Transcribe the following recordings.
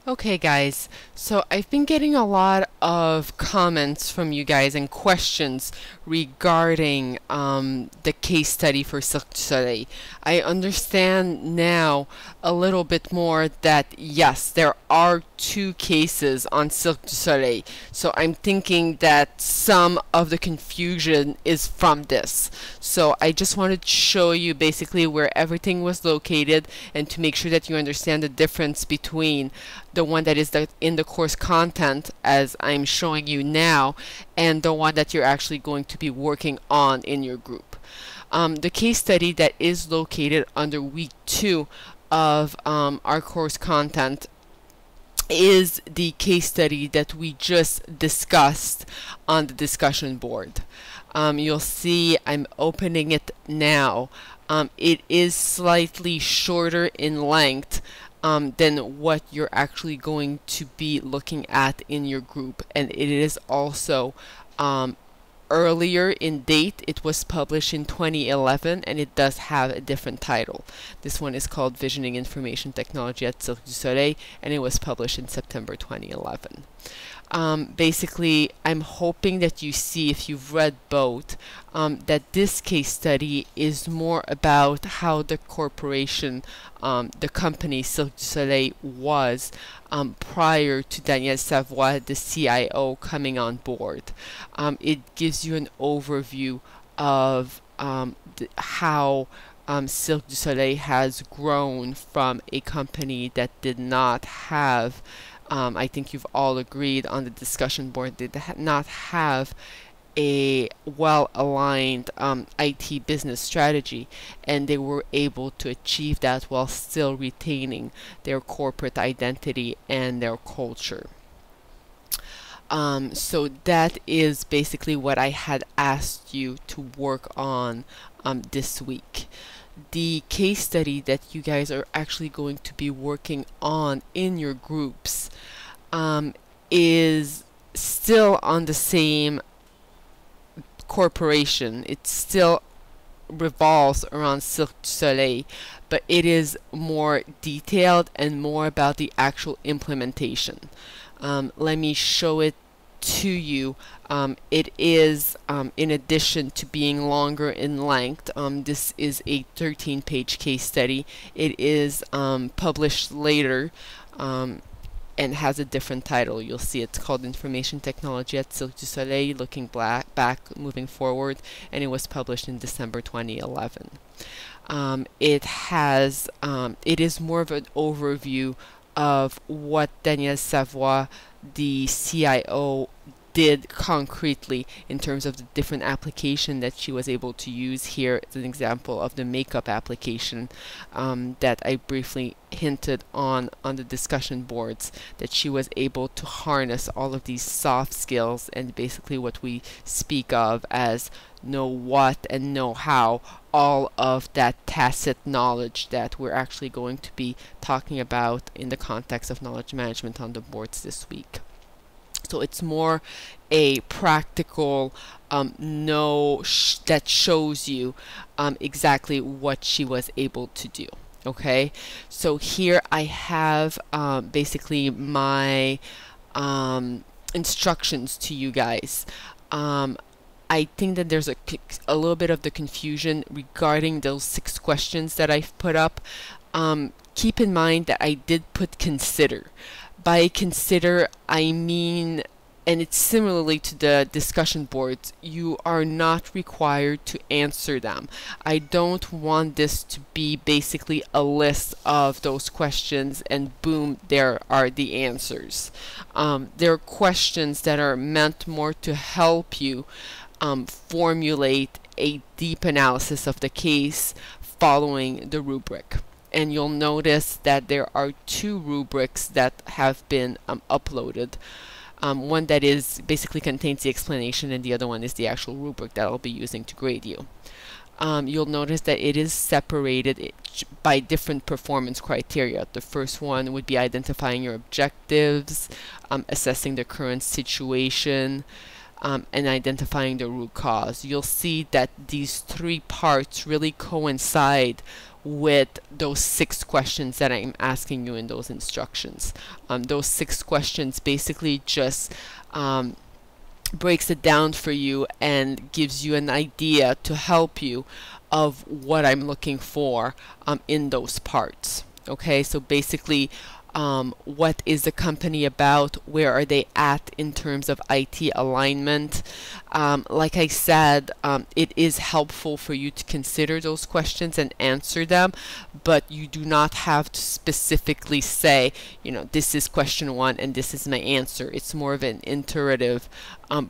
Okay guys, so I've been getting a lot of comments from you guys and questions regarding the case study for Cirque du Soleil. I understand now a little bit more that yes, there are two cases on Cirque du Soleil. So I'm thinking that some of the confusion is from this. So I just wanted to show you basically where everything was located and to make sure that you understand the difference between the one that is in the course content as I'm showing you now and the one that you're actually going to be working on in your group. The case study that is located under week 2 of our course content is the case study that we just discussed on the discussion board. You'll see I'm opening it now. It is slightly shorter in length than what you're actually going to be looking at in your group, and it is also earlier in date. It was published in 2011 and it does have a different title. This one is called Visioning Information Technology at Cirque du Soleil and it was published in September 2011. Basically, I'm hoping that you see, if you've read both, that this case study is more about how the corporation, the company Cirque du Soleil was prior to Daniel Savoie, the CIO, coming on board. It gives you an overview of how Cirque du Soleil has grown from a company that did not have I think you've all agreed on the discussion board, did not have a well-aligned IT business strategy, and they were able to achieve that while still retaining their corporate identity and their culture. So that is basically what I had asked you to work on this week. The case study that you guys are actually going to be working on in your groups is still on the same corporation. It still revolves around Cirque du Soleil, but it is more detailed and more about the actual implementation. Let me show it to you. It is, in addition to being longer in length, this is a 13-page case study. It is published later and has a different title. You'll see it's called Information Technology at Cirque du Soleil, Looking Back, Moving Forward, and it was published in December 2011. It is more of an overview of what Daniel Savoie, the CIO, did concretely in terms of the different application that she was able to use. Here is an example of the makeup application that I briefly hinted on the discussion boards, that she was able to harness all of these soft skills and basically what we speak of as know what and know how, all of that tacit knowledge that we're actually going to be talking about in the context of knowledge management on the boards this week. So it's more a practical that shows you exactly what she was able to do. Okay, so here I have basically my instructions to you guys. I think that there's a little bit of the confusion regarding those 6 questions that I've put up. Keep in mind that I did put consider. By consider, I mean, and it's similarly to the discussion boards, you are not required to answer them. I don't want this to be basically a list of those questions and boom, there are the answers. There are questions that are meant more to help you formulate a deep analysis of the case following the rubric. And you'll notice that there are 2 rubrics that have been uploaded. One that is basically contains the explanation, and the other one is the actual rubric that I'll be using to grade you. You'll notice that it is separated by different performance criteria. The first one would be identifying your objectives, assessing the current situation, and identifying the root cause. You'll see that these 3 parts really coincide with those 6 questions that I'm asking you in those instructions. Those 6 questions basically just breaks it down for you and gives you an idea to help you of what I'm looking for in those parts. Okay, so basically, what is the company about? Where are they at in terms of IT alignment? Like I said, it is helpful for you to consider those questions and answer them, but you do not have to specifically say, you know, this is question 1 and this is my answer. It's more of an iterative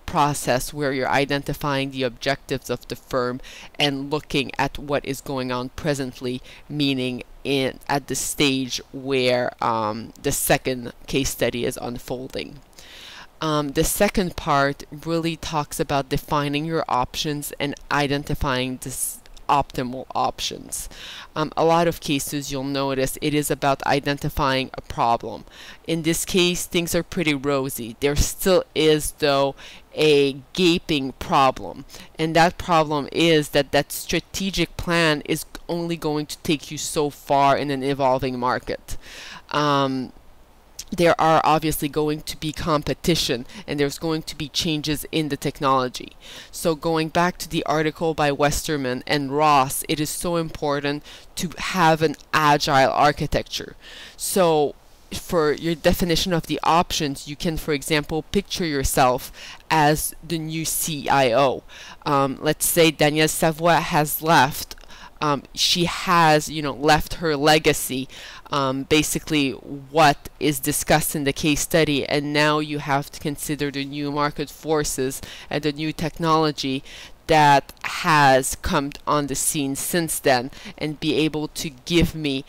process where you're identifying the objectives of the firm and looking at what is going on presently, meaning at the stage where the second case study is unfolding. The second part really talks about defining your options and identifying this optimal options. A lot of cases you'll notice it is about identifying a problem. In this case, things are pretty rosy. There still is, though, a gaping problem, and that problem is that strategic plan is only going to take you so far in an evolving market. There are obviously going to be competition, and there's going to be changes in the technology. So going back to the article by Westerman and Ross, it is so important to have an agile architecture. So for your definition of the options, you can, for example, picture yourself as the new CIO. Let's say Danielle Savoie has left. She has, left her legacy, basically what is discussed in the case study, and now you have to consider the new market forces and the new technology that has come on the scene since then, and be able to give me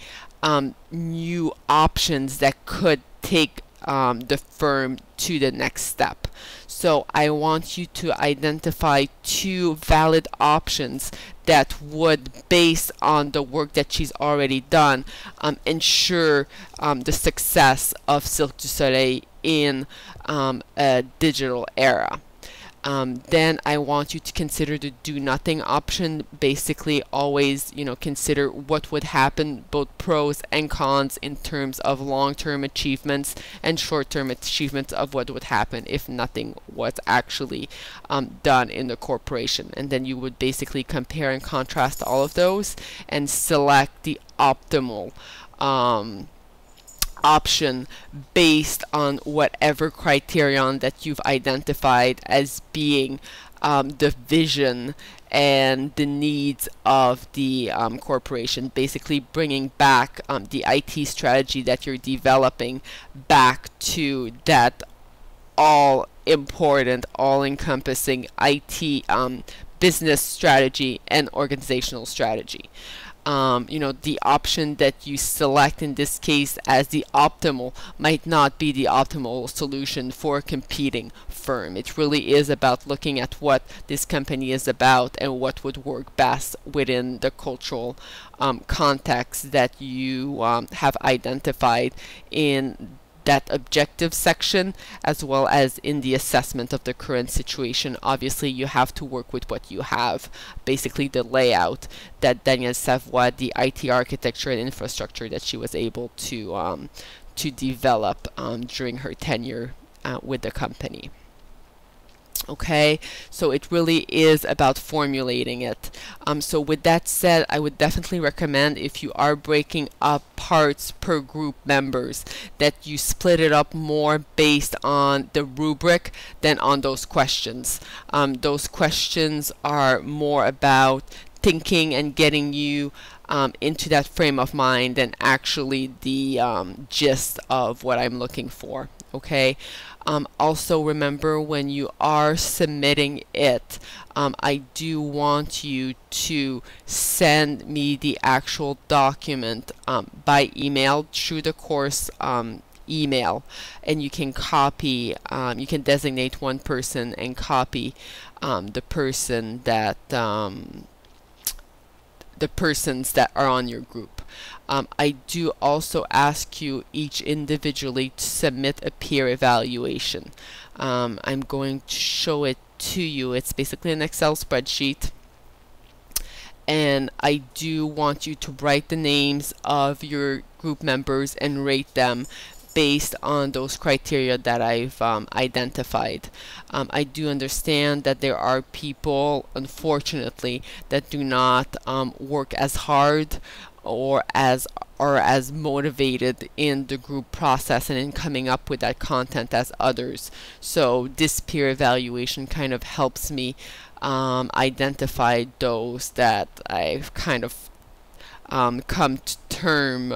new options that could take the firm to the next step. So I want you to identify 2 valid options that would, based on the work that she's already done, ensure the success of Cirque du Soleil in a digital era. Then I want you to consider the do nothing option. Basically, always, consider what would happen, both pros and cons, in terms of long-term achievements and short-term achievements of what would happen if nothing was actually done in the corporation. And then you would basically compare and contrast all of those and select the optimal option based on whatever criterion that you've identified as being the vision and the needs of the corporation. Basically bringing back the IT strategy that you're developing back to that all-important, all-encompassing IT business strategy and organizational strategy. The option that you select in this case as the optimal might not be the optimal solution for a competing firm. It really is about looking at what this company is about and what would work best within the cultural context that you have identified in that objective section, as well as in the assessment of the current situation. Obviously, you have to work with what you have. Basically, the layout that Danielle Savoie, the IT architecture and infrastructure that she was able to develop during her tenure with the company. Okay, so it really is about formulating it. So with that said, I would definitely recommend, if you are breaking up parts per group members, that you split it up more based on the rubric than on those questions. Those questions are more about thinking and getting you into that frame of mind than actually the gist of what I'm looking for. Okay. Also remember, when you are submitting it, I do want you to send me the actual document by email through the course email, and you can copy, you can designate one person and copy the person that the persons that are on your group. I do also ask you each individually to submit a peer evaluation. I'm going to show it to you. It's basically an Excel spreadsheet, and I do want you to write the names of your group members and rate them based on those criteria that I've identified. I do understand that there are people, unfortunately, that do not work as hard or as motivated in the group process and in coming up with that content as others. So this peer evaluation kind of helps me identify those that I've kind of come to term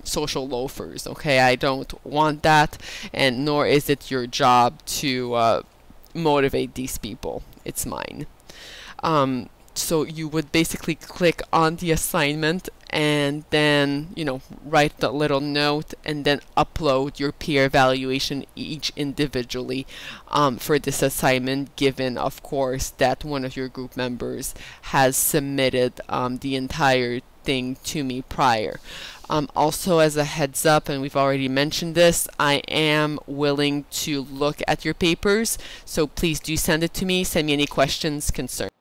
social loafers. Okay, I don't want that, and nor is it your job to motivate these people. It's mine. So you would basically click on the assignment and then, you know, write the little note and then upload your peer evaluation each individually for this assignment, given of course that one of your group members has submitted the entire thing to me prior. Also, as a heads up, and we've already mentioned this, I am willing to look at your papers, so please do send it to me. Send me any questions, concerns.